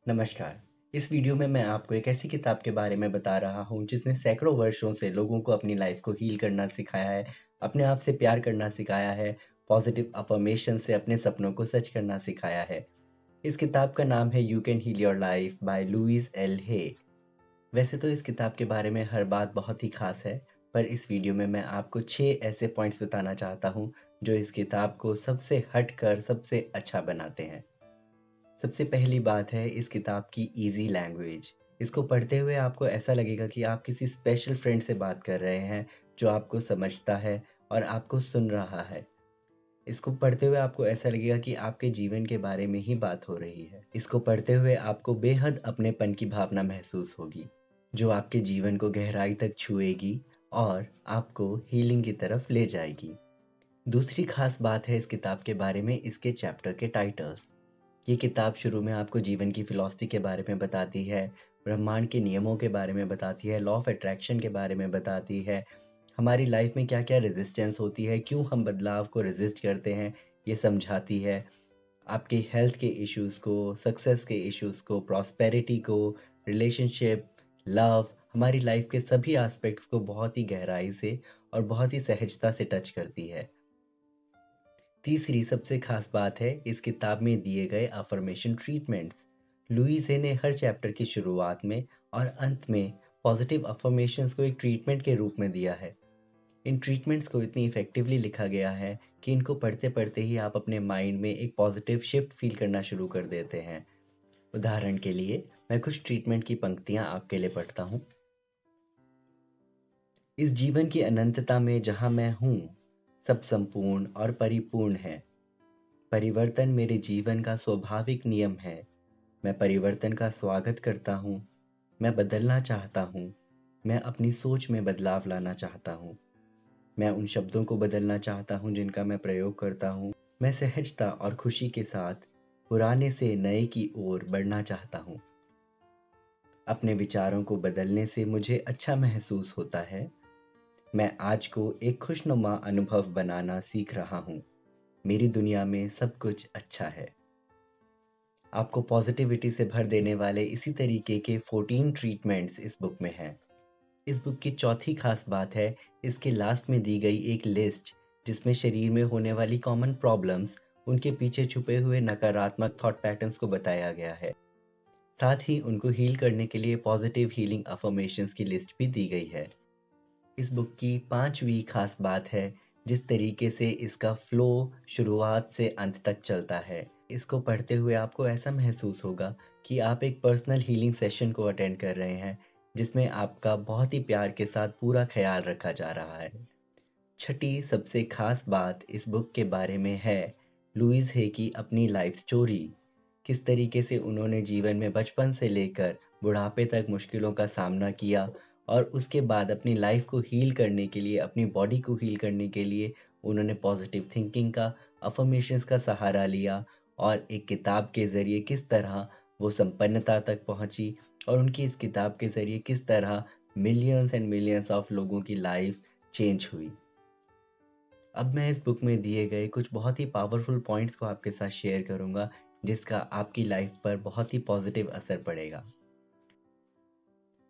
नमस्कार। इस वीडियो में मैं आपको एक ऐसी किताब के बारे में बता रहा हूँ जिसने सैकड़ों वर्षों से लोगों को अपनी लाइफ को हील करना सिखाया है, अपने आप से प्यार करना सिखाया है, पॉजिटिव अफ़र्मेशन से अपने सपनों को सच करना सिखाया है। इस किताब का नाम है you can heal your life by Louise L Hay. वैसे तो इस किताब के बारे में हर बात बहुत ही ख़ास है, पर इस वीडियो में मैं आपको 6 ऐसे पॉइंट्स बताना चाहता हूँ जो इस किताब को सबसे हटकर सबसे अच्छा बनाते हैं। सबसे पहली बात है इस किताब की ईज़ी लैंग्वेज। इसको पढ़ते हुए आपको ऐसा लगेगा कि आप किसी स्पेशल फ्रेंड से बात कर रहे हैं, जो आपको समझता है और आपको सुन रहा है। इसको पढ़ते हुए आपको ऐसा लगेगा कि आपके जीवन के बारे में ही बात हो रही है। इसको पढ़ते हुए आपको बेहद अपनेपन की भावना महसूस होगी, जो आपके जीवन को गहराई तक छुएगी और आपको हीलिंग की तरफ ले जाएगी। दूसरी खास बात है इस किताब के बारे में इसके चैप्टर के टाइटल्स। ये किताब शुरू में आपको जीवन की फ़िलॉसफ़ी के बारे में बताती है, ब्रह्मांड के नियमों के बारे में बताती है, लॉ ऑफ़ अट्रैक्शन के बारे में बताती है, हमारी लाइफ़ में क्या-क्या रेज़िस्टेंस होती है, क्यों हम बदलाव को रेज़िस्ट करते हैं, ये समझाती है। आपके हेल्थ के इश्यूज़ को, सक्सेस के इश्यूज़ को, प्रॉस्पेरिटी को, रिलेशनशिप, लव, हमारी लाइफ़ के सभी एस्पेक्ट्स को बहुत ही गहराई से और बहुत ही सहजता से टच करती है। तीसरी सबसे खास बात है इस किताब में दिए गए अफर्मेशन ट्रीटमेंट्स। लुईस ने हर चैप्टर की शुरुआत में और अंत में पॉजिटिव अफर्मेशंस को एक ट्रीटमेंट के रूप में दिया है। इन ट्रीटमेंट्स को इतनी इफेक्टिवली लिखा गया है कि इनको पढ़ते पढ़ते ही आप अपने माइंड में एक पॉजिटिव शिफ्ट फील करना शुरू कर देते हैं। उदाहरण के लिए मैं कुछ ट्रीटमेंट की पंक्तियां आपके लिए पढ़ता हूँ। इस जीवन की अनंतता में जहाँ मैं हूँ, सब संपूर्ण और परिपूर्ण है। परिवर्तन मेरे जीवन का स्वाभाविक नियम है। मैं परिवर्तन का स्वागत करता हूँ। मैं बदलना चाहता हूँ। मैं अपनी सोच में बदलाव लाना चाहता हूँ। मैं उन शब्दों को बदलना चाहता हूँ जिनका मैं प्रयोग करता हूँ। मैं सहजता और खुशी के साथ पुराने से नए की ओर बढ़ना चाहता हूँ। अपने विचारों को बदलने से मुझे अच्छा महसूस होता है। मैं आज को एक खुशनुमा अनुभव बनाना सीख रहा हूँ। मेरी दुनिया में सब कुछ अच्छा है। आपको पॉजिटिविटी से भर देने वाले इसी तरीके के 14 ट्रीटमेंट्स इस बुक में हैं। इस बुक की चौथी खास बात है इसके लास्ट में दी गई एक लिस्ट, जिसमें शरीर में होने वाली कॉमन प्रॉब्लम्स, उनके पीछे छुपे हुए नकारात्मक थॉट पैटर्न्स को बताया गया है। साथ ही उनको हील करने के लिए पॉजिटिव हीलिंग अफर्मेशंस की लिस्ट भी दी गई है। इस बुक की पांचवी खास बात है जिस तरीके से इसका फ्लो शुरुआत से अंत तक चलता है। इसको पढ़ते हुए आपको ऐसा महसूस होगा कि आप एक पर्सनल हीलिंग सेशन को अटेंड कर रहे हैं, जिसमें आपका बहुत ही प्यार के साथ पूरा ख्याल रखा जा रहा है। छठी सबसे खास बात इस बुक के बारे में है लुईस हे की अपनी लाइफ स्टोरी। किस तरीके से उन्होंने जीवन में बचपन से लेकर बुढ़ापे तक मुश्किलों का सामना किया और उसके बाद अपनी लाइफ को हील करने के लिए, अपनी बॉडी को हील करने के लिए उन्होंने पॉजिटिव थिंकिंग का, अफर्मेशंस का सहारा लिया और एक किताब के ज़रिए किस तरह वो संपन्नता तक पहुंची और उनकी इस किताब के ज़रिए किस तरह मिलियंस एंड मिलियंस ऑफ लोगों की लाइफ चेंज हुई। अब मैं इस बुक में दिए गए कुछ बहुत ही पावरफुल पॉइंट्स को आपके साथ शेयर करूंगा, जिसका आपकी लाइफ पर बहुत ही पॉजिटिव असर पड़ेगा।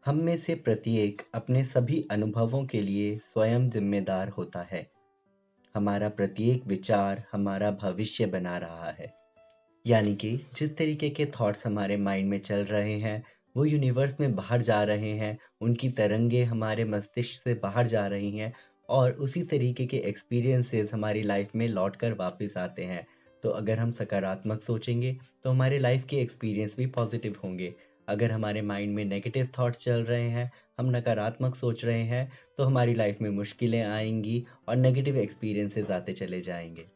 हम में से प्रत्येक अपने सभी अनुभवों के लिए स्वयं जिम्मेदार होता है। हमारा प्रत्येक विचार हमारा भविष्य बना रहा है। यानी कि जिस तरीके के थॉट्स हमारे माइंड में चल रहे हैं, वो यूनिवर्स में बाहर जा रहे हैं, उनकी तरंगे हमारे मस्तिष्क से बाहर जा रही हैं और उसी तरीके के एक्सपीरियंसेस हमारी लाइफ में लौट कर वापस आते हैं। तो अगर हम सकारात्मक सोचेंगे तो हमारे लाइफ के एक्सपीरियंस भी पॉजिटिव होंगे। अगर हमारे माइंड में नेगेटिव थॉट्स चल रहे हैं, हम नकारात्मक सोच रहे हैं, तो हमारी लाइफ में मुश्किलें आएंगी और नेगेटिव एक्सपीरियंसेस आते चले जाएंगे।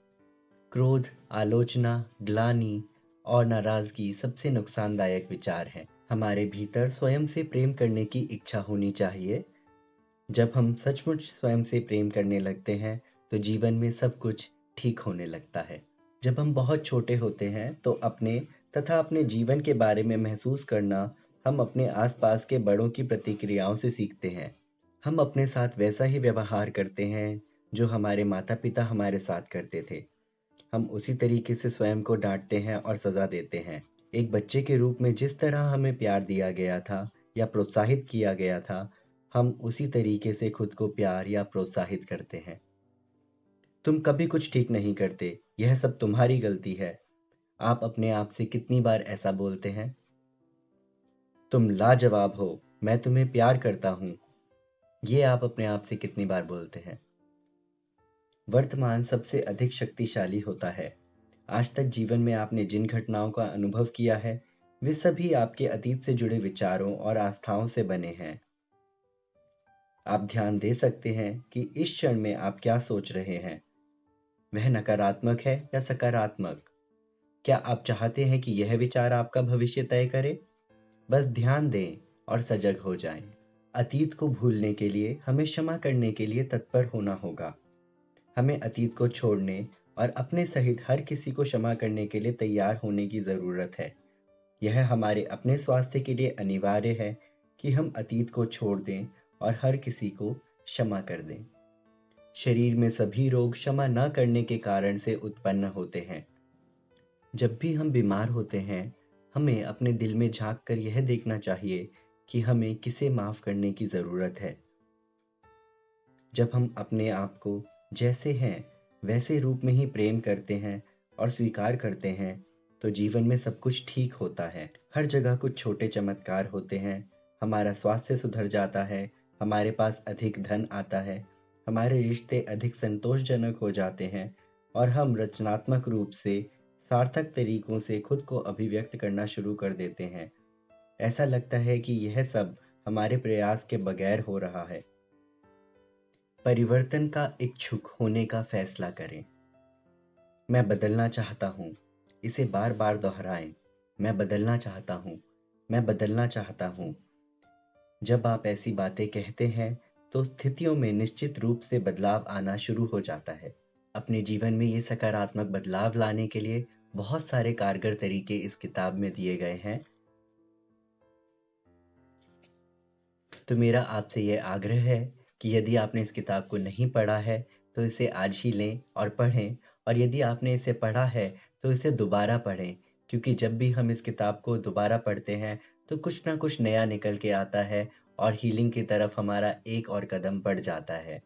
क्रोध, आलोचना, ग्लानि और नाराज़गी सबसे नुकसानदायक विचार हैं। हमारे भीतर स्वयं से प्रेम करने की इच्छा होनी चाहिए। जब हम सचमुच स्वयं से प्रेम करने लगते हैं, तो जीवन में सब कुछ ठीक होने लगता है। जब हम बहुत छोटे होते हैं, तो अपने तथा अपने जीवन के बारे में महसूस करना हम अपने आसपास के बड़ों की प्रतिक्रियाओं से सीखते हैं। हम अपने साथ वैसा ही व्यवहार करते हैं, जो हमारे माता-पिता हमारे साथ करते थे। हम उसी तरीके से स्वयं को डाँटते हैं और सज़ा देते हैं। एक बच्चे के रूप में जिस तरह हमें प्यार दिया गया था या प्रोत्साहित किया गया था, हम उसी तरीके से खुद को प्यार या प्रोत्साहित करते हैं। तुम कभी कुछ ठीक नहीं करते, यह सब तुम्हारी गलती है। आप अपने आप से कितनी बार ऐसा बोलते हैं? तुम लाजवाब हो, मैं तुम्हें प्यार करता हूँ। ये आप अपने आप से कितनी बार बोलते हैं? वर्तमान सबसे अधिक शक्तिशाली होता है। आज तक जीवन में आपने जिन घटनाओं का अनुभव किया है, वे सभी आपके अतीत से जुड़े विचारों और आस्थाओं से बने हैं। आप ध्यान दे सकते हैं कि इस क्षण में आप क्या सोच रहे हैं। वह नकारात्मक है या सकारात्मक? क्या आप चाहते हैं कि यह विचार आपका भविष्य तय करे? बस ध्यान दें और सजग हो जाएं। अतीत को भूलने के लिए हमें क्षमा करने के लिए तत्पर होना होगा। हमें अतीत को छोड़ने और अपने सहित हर किसी को क्षमा करने के लिए तैयार होने की ज़रूरत है। यह हमारे अपने स्वास्थ्य के लिए अनिवार्य है कि हम अतीत को छोड़ दें और हर किसी को क्षमा कर दें। शरीर में सभी रोग क्षमा न करने के कारण से उत्पन्न होते हैं। जब भी हम बीमार होते हैं, हमें अपने दिल में झांक कर यह देखना चाहिए कि हमें किसे माफ़ करने की ज़रूरत है। जब हम अपने आप को जैसे हैं वैसे रूप में ही प्रेम करते हैं और स्वीकार करते हैं, तो जीवन में सब कुछ ठीक होता है। हर जगह कुछ छोटे चमत्कार होते हैं। हमारा स्वास्थ्य सुधर जाता है, हमारे पास अधिक धन आता है, हमारे रिश्ते अधिक संतोषजनक हो जाते हैं और हम रचनात्मक रूप से सार्थक तरीकों से खुद को अभिव्यक्त करना शुरू कर देते हैं। ऐसा लगता है कि यह सब हमारे प्रयास के बगैर हो रहा है। परिवर्तन का इच्छुक होने का फैसला करें। मैं बदलना चाहता हूँ। इसे बार बार दोहराएं। मैं बदलना चाहता हूँ। मैं बदलना चाहता हूँ। जब आप ऐसी बातें कहते हैं, तो स्थितियों में निश्चित रूप से बदलाव आना शुरू हो जाता है। अपने जीवन में ये सकारात्मक बदलाव लाने के लिए बहुत सारे कारगर तरीके इस किताब में दिए गए हैं। तो मेरा आपसे यह आग्रह है कि यदि आपने इस किताब को नहीं पढ़ा है, तो इसे आज ही लें और पढ़ें, और यदि आपने इसे पढ़ा है, तो इसे दोबारा पढ़ें, क्योंकि जब भी हम इस किताब को दोबारा पढ़ते हैं, तो कुछ ना कुछ नया निकल के आता है और हीलिंग की तरफ हमारा एक और कदम बढ़ जाता है।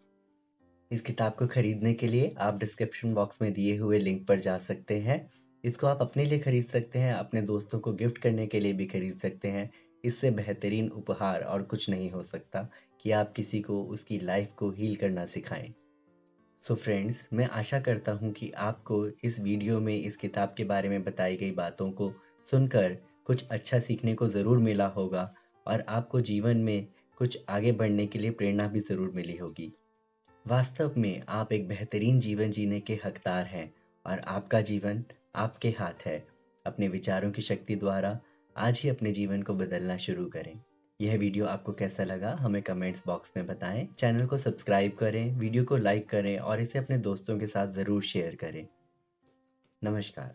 इस किताब को खरीदने के लिए आप डिस्क्रिप्शन बॉक्स में दिए हुए लिंक पर जा सकते हैं। इसको आप अपने लिए खरीद सकते हैं, अपने दोस्तों को गिफ्ट करने के लिए भी खरीद सकते हैं। इससे बेहतरीन उपहार और कुछ नहीं हो सकता कि आप किसी को उसकी लाइफ को हील करना सिखाएं। सो फ्रेंड्स, मैं आशा करता हूँ कि आपको इस वीडियो में इस किताब के बारे में बताई गई बातों को सुनकर कुछ अच्छा सीखने को ज़रूर मिला होगा और आपको जीवन में कुछ आगे बढ़ने के लिए प्रेरणा भी ज़रूर मिली होगी। वास्तव में आप एक बेहतरीन जीवन जीने के हकदार हैं और आपका जीवन आपके हाथ है। अपने विचारों की शक्ति द्वारा आज ही अपने जीवन को बदलना शुरू करें। यह वीडियो आपको कैसा लगा हमें कमेंट्स बॉक्स में बताएं। चैनल को सब्सक्राइब करें, वीडियो को लाइक करें और इसे अपने दोस्तों के साथ ज़रूर शेयर करें। नमस्कार।